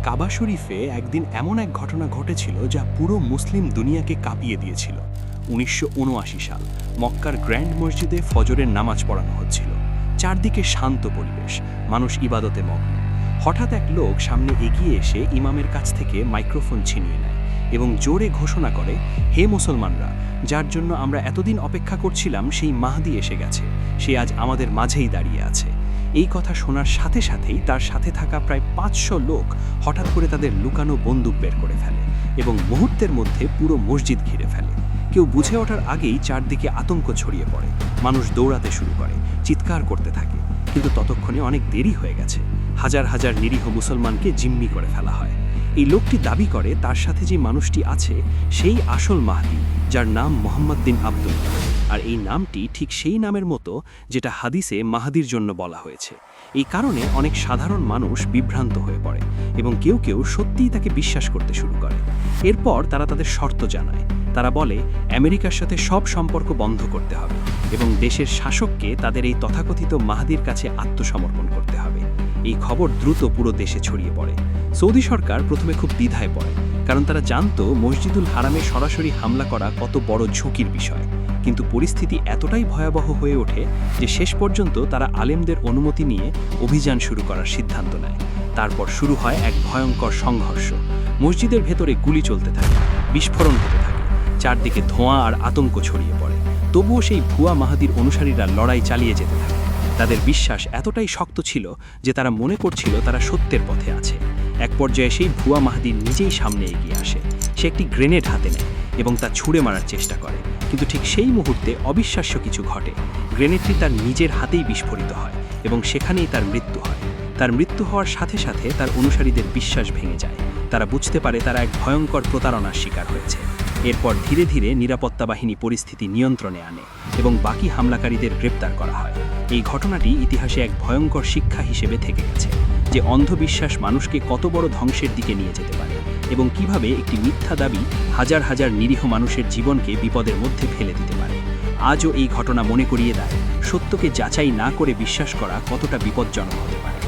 কাবা শরীফে একদিন এমন এক ঘটনা ঘটেছিল যা পুরো মুসলিম দুনিয়াকে কাঁপিয়ে দিয়েছিল। ১৯৭৯ সাল মক্কার গ্র্যান্ড মসজিদে ফজরের নামাজ পড়ানো হচ্ছিল। চারদিকে শান্ত পরিবেশ, মানুষ ইবাদতে মগ্ন। হঠাৎ এক লোক সামনে এগিয়ে এসে ইমামের কাছ থেকে মাইক্রোফোন ছিনিয়ে নেয় এবং জোরে ঘোষণা করে, হে মুসলমানরা, যার জন্য আমরা এতদিন অপেক্ষা করছিলাম সেই মাহদী এসে গেছে, সে আজ আমাদের মাঝেই দাঁড়িয়ে আছে। এই কথা শোনার সাথে সাথেই তার সাথে থাকা প্রায় ৫০০ লোক হঠাৎ করে তাদের লুকানো বন্দুক বের করে ফেলে এবং মুহূর্তের মধ্যে পুরো মসজিদ ঘিরে ফেলে। কেউ বুঝে ওঠার আগেই চারদিকে আতঙ্ক ছড়িয়ে পড়ে, মানুষ দৌড়াতে শুরু করে, চিৎকার করতে থাকে। কিন্তু ততক্ষণে অনেক দেরি হয়ে গেছে। হাজার হাজার নিরীহ মুসলমানকে জিম্মি করে ফেলা হয়। এই লোকটি দাবি করে তার সাথে যে মানুষটি আছে সেই আসল মাহদী, যার নাম মোহাম্মদ বিন আবদুল্লাহ। আর এই নামটি ঠিক সেই নামের মতো যেটা হাদিসে মাহদীর জন্য বলা হয়েছে। এই কারণে অনেক সাধারণ মানুষ বিভ্রান্ত হয়ে পড়ে এবং কেউ কেউ সত্যিই তাকে বিশ্বাস করতে শুরু করে। এরপর তারা তাদের শর্ত জানায়। তারা বলে আমেরিকার সাথে সব সম্পর্ক বন্ধ করতে হবে এবং দেশের শাসককে তাদের এই তথাকথিত মাহদীর কাছে আত্মসমর্পণ করতে হবে। এই খবর দ্রুত পুরো দেশে ছড়িয়ে পড়ে। সৌদি সরকার প্রথমে খুব দ্বিধায় পড়ে, কারণ তারা জানতো মসজিদুল হারামে সরাসরি হামলা করা কত বড় ঝুঁকির বিষয়। কিন্তু পরিস্থিতি এতটাই ভয়াবহ হয়ে ওঠে যে শেষ পর্যন্ত তারা আলেমদের অনুমতি নিয়ে অভিযান শুরু করার সিদ্ধান্ত নেয়। তারপর শুরু হয় এক ভয়ঙ্কর সংঘর্ষ। মসজিদের ভেতরে গুলি চলতে থাকে, বিস্ফোরণ হতে থাকে, চারদিকে ধোঁয়া আর আতঙ্ক ছড়িয়ে পড়ে। তবুও সেই ভুয়া মাহদীর অনুসারীরা লড়াই চালিয়ে যেতে থাকে। তাদের বিশ্বাস এতটাই শক্ত ছিল যে তারা মনে করছিল তারা সত্যের পথে আছে। এক পর্যায়ে সেই ভুয়া মাহদী নিজেই সামনে এগিয়ে আসে। সে একটি গ্রেনেড হাতে নেয় এবং তা ছুঁড়ে মারার চেষ্টা করে, কিন্তু ঠিক সেই মুহূর্তে অবিশ্বাস্য কিছু ঘটে। গ্রেনেডটি তার নিজের হাতেই বিস্ফোরিত হয় এবং সেখানেই তার মৃত্যু হয়। তার মৃত্যু হওয়ার সাথে সাথে তার অনুসারীদের বিশ্বাস ভেঙে যায়। তারা বুঝতে পারে তারা এক ভয়ঙ্কর প্রতারণার শিকার হয়েছে। এরপর ধীরে ধীরে নিরাপত্তা বাহিনী পরিস্থিতি নিয়ন্ত্রণে আনে এবং বাকি হামলাকারীদের গ্রেপ্তার করা হয়। এই ঘটনাটি ইতিহাসে এক ভয়ঙ্কর শিক্ষা হিসেবে থেকে গেছে, যে অন্ধবিশ্বাস মানুষকে কত বড় ধ্বংসের দিকে নিয়ে যেতে পারে এবং কিভাবে একটি মিথ্যা দাবি হাজার হাজার নিরীহ মানুষের জীবনকে বিপদের মধ্যে ফেলে দিতে পারে। আজও এই ঘটনা মনে করিয়ে দেয় সত্যকে যাচাই না করে বিশ্বাস করা কতটা বিপজ্জনক হতে পারে।